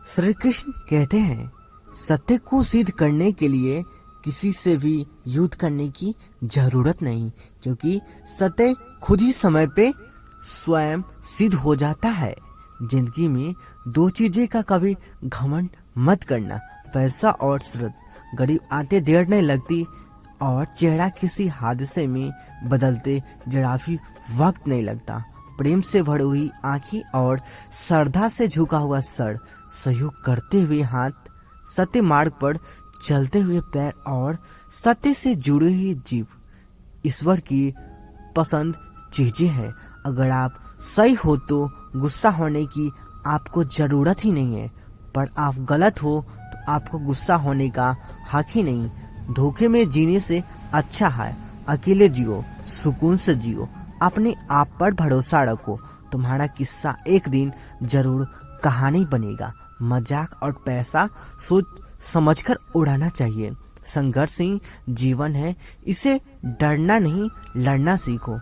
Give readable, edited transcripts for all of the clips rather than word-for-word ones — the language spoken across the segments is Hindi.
श्री कृष्ण कहते हैं, सत्य को सिद्ध करने के लिए किसी से भी युद्ध करने की जरूरत नहीं, क्योंकि सत्य खुद ही समय पे स्वयं सिद्ध हो जाता है। जिंदगी में दो चीजें का कभी घमंड मत करना, पैसा और शरत। गरीब आते देर नहीं लगती और चेहरा किसी हादसे में बदलते जरा भी वक्त नहीं लगता। प्रेम से भरी हुई आंखें और श्रद्धा से झुका हुआ सर, सहयोग करते हुए हाथ, सत्य मार्ग पर चलते हुए पैर और सत्य से जुड़ी हुई जीव ईश्वर की पसंद चीजें हैं। अगर आप सही हो तो गुस्सा होने की आपको जरूरत ही नहीं है, पर आप गलत हो तो आपको गुस्सा होने का हक ही नहीं। धोखे में जीने से अच्छा है अकेले जियो, सुकून से जियो, अपने आप पर भरोसा रखो। तुम्हारा किस्सा एक दिन जरूर कहानी बनेगा। मजाक और पैसा सोच समझकर उड़ाना चाहिए। संघर्ष ही जीवन है, इसे डरना नहीं लड़ना सीखो।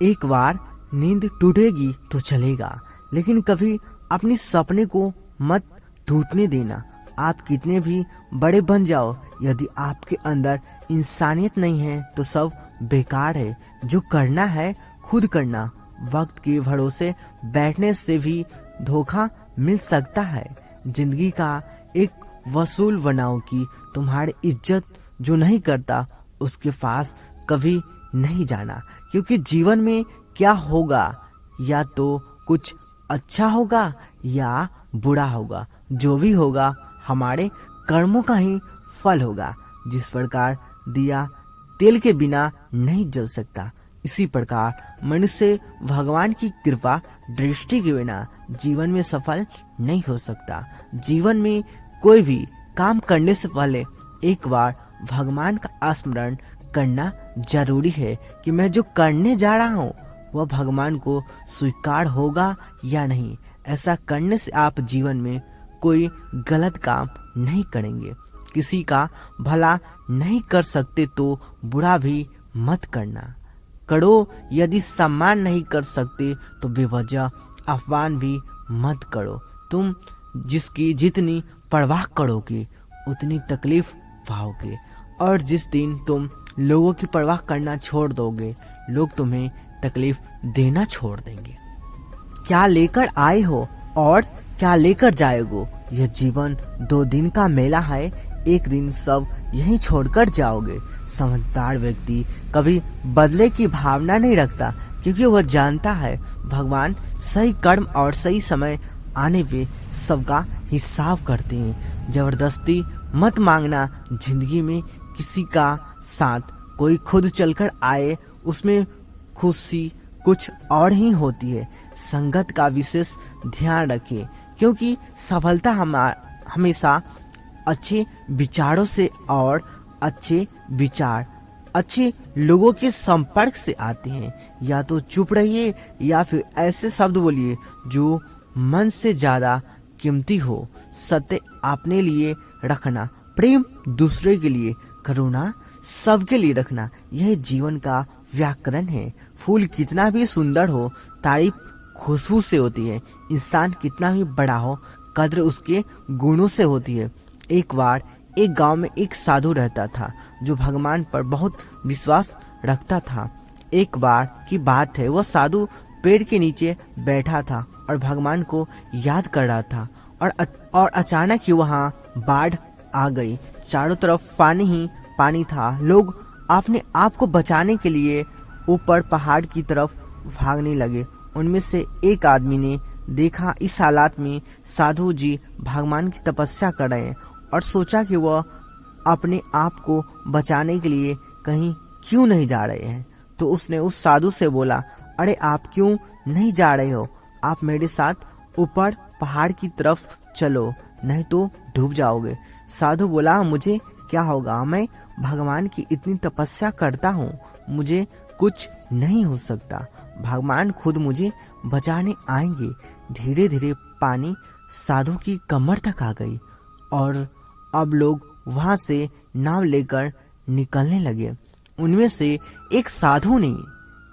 एक बार नींद टूटेगी तो चलेगा, लेकिन कभी अपनी सपने को मत टूटने देना। आप कितने भी बड़े बन जाओ, यदि आपके अंदर इंसानियत नहीं है तो सब बेकार है। जो करना है खुद करना। वक्त के भरोसे बैठने से भी धोखा मिल सकता है। जिंदगी का एक वसूल बनाओ कि तुम्हारी इज्जत जो नहीं करता उसके पास कभी नहीं जाना, क्योंकि जीवन में क्या होगा, या तो कुछ अच्छा होगा या बुरा होगा। जो भी होगा हमारे कर्मों का ही फल होगा। जिस प्रकार दिया तेल के बिना नहीं जल सकता, इसी प्रकार मनुष्य भगवान की कृपा दृष्टि के बिना जीवन में सफल नहीं हो सकता। जीवन में कोई भी काम करने से पहले एक बार भगवान का स्मरण करना जरूरी है कि मैं जो करने जा रहा हूँ वह भगवान को स्वीकार होगा या नहीं। ऐसा करने से आप जीवन में कोई गलत काम नहीं करेंगे। किसी का भला नहीं कर सकते तो बुरा भी मत करना करो। यदि सम्मान नहीं कर सकते तो बेवजह अपमान भी मत करो। तुम जिसकी जितनी परवाह करोगे उतनी तकलीफ पाओगे, और जिस दिन तुम लोगों की परवाह करना छोड़ दोगे, लोग तुम्हें तकलीफ देना छोड़ देंगे। क्या लेकर आए हो और क्या लेकर जाओगे? यह जीवन 2 दिन का मेला है, एक दिन सब यहीं छोड़कर जाओगे। समझदार व्यक्ति कभी बदले की भावना नहीं रखता, क्योंकि वह जानता है भगवान सही कर्म और सही समय आने पे सबका हिसाब करते हैं। जबरदस्ती मत मांगना। जिंदगी में किसी का साथ कोई खुद चलकर आए, उसमें खुशी कुछ और ही होती है। संगत का विशेष ध्यान रखें, क्योंकि सफलता हमेशा अच्छे विचारों से और अच्छे विचार अच्छे लोगों के संपर्क से आते हैं। या तो चुप रहिए या फिर ऐसे शब्द बोलिए जो मन से ज्यादा कीमती हो। सत्य अपने लिए रखना, प्रेम दूसरे के लिए, करुणा सबके लिए रखना, यह जीवन का व्याकरण है। फूल कितना भी सुंदर हो, तारीफ खुशबू से होती है। इंसान कितना भी बड़ा हो, कद्र उसके गुणों से होती है। एक बार एक गांव में एक साधु रहता था जो भगवान पर बहुत विश्वास रखता था। एक बार की बात है, वह साधु पेड़ के नीचे बैठा था और भगवान को याद कर रहा था, और अचानक ही वहां बाढ़ आ गई। चारों तरफ पानी ही पानी था। लोग अपने आप को बचाने के लिए ऊपर पहाड़ की तरफ भागने लगे। उनमें से एक आदमी ने देखा इस हालात में साधु जी भगवान की तपस्या कर रहे हैं, और सोचा कि वह अपने आप को बचाने के लिए कहीं क्यों नहीं जा रहे हैं। तो उसने उस साधु से बोला, अरे आप क्यों नहीं जा रहे हो? आप मेरे साथ ऊपर पहाड़ की तरफ चलो, नहीं तो डूब जाओगे। साधु बोला, मुझे क्या होगा, मैं भगवान की इतनी तपस्या करता हूँ, मुझे कुछ नहीं हो सकता। भगवान खुद मुझे बचाने आएंगे। धीरे धीरे पानी साधु की कमर तक आ गई, और अब लोग वहां से नाव लेकर निकलने लगे। उनमें से एक साधु ने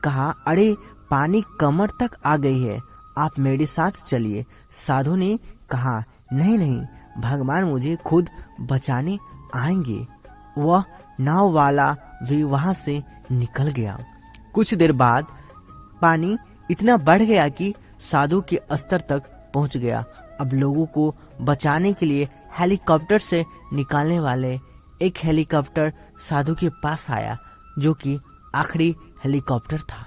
कहा, अरे पानी कमर तक आ गई है, आप मेरे साथ चलिए। साधु ने कहा, नहीं नहीं, भगवान मुझे खुद बचाने आएंगे। वह नाव वाला भी वहां से निकल गया। कुछ देर बाद पानी इतना बढ़ गया कि साधु के स्तर तक पहुंच गया। अब लोगों को बचाने के लिए हेलीकॉप्टर से निकालने वाले एक हेलीकॉप्टर साधु के पास आया, जो कि आखिरी हेलीकॉप्टर था।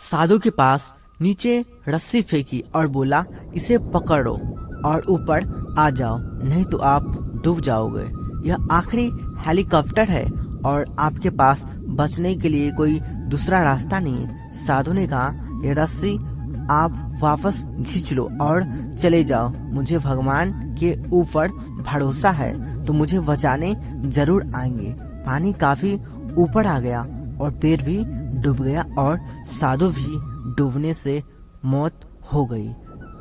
साधु के पास नीचे रस्सी फेंकी और बोला, इसे पकड़ो और ऊपर आ जाओ, नहीं तो आप डूब जाओगे। यह आखिरी हेलीकॉप्टर है और आपके पास बचने के लिए कोई दूसरा रास्ता नहीं है। साधु ने कहा, ये रस्सी आप वापस खींच लो और चले जाओ। मुझे भगवान के ऊपर भरोसा है, तो मुझे बचाने जरूर आएंगे। पानी काफी ऊपर आ गया और पेड़ भी डूब गया और साधु भी डूबने से मौत हो गई।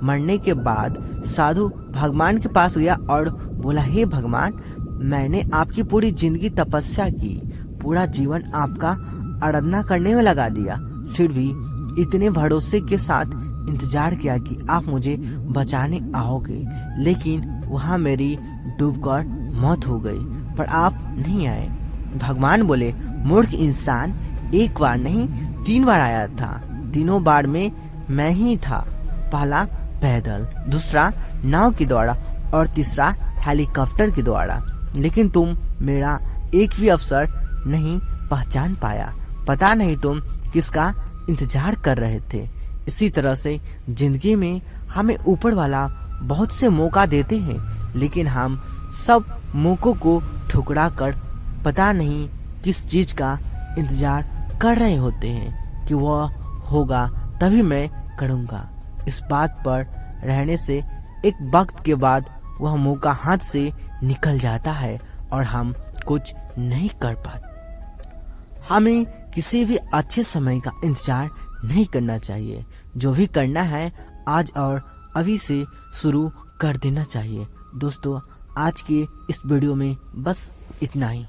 मरने के बाद साधु भगवान के पास गया और बोला, हे भगवान, मैंने आपकी पूरी जिंदगी तपस्या की, पूरा जीवन आपका आराधना करने में लगा दिया, फिर भी इतने भरोसे के साथ इंतजार किया कि आप मुझे बचाने आओगे, लेकिन वहाँ मेरी डूबकर मौत हो गई, पर आप नहीं आए। भगवान बोले, मूर्ख इंसान, एक बार नहीं 3 बार आया था। तीनों बार में मैं ही था। पहला पैदल, दूसरा नाव के द्वारा और तीसरा हेलीकॉप्टर के द्वारा, लेकिन तुम मेरा एक भी अवसर नहीं पहचान पाया। पता नहीं तुम किसका इंतजार कर रहे थे। इसी तरह से जिंदगी में हमें ऊपर वाला बहुत से मौका देते हैं, लेकिन हम सब मौकों को ठुकरा कर पता नहीं किस चीज का इंतजार कर रहे होते हैं कि वह होगा तभी मैं करूँगा। इस बात पर रहने से एक वक्त के बाद वह मौका हाथ से निकल जाता है और हम कुछ नहीं कर पाते। हमें किसी भी अच्छे समय का इंतजार नहीं करना चाहिए। जो भी करना है आज और अभी से शुरू कर देना चाहिए। दोस्तों, आज के इस वीडियो में बस इतना ही।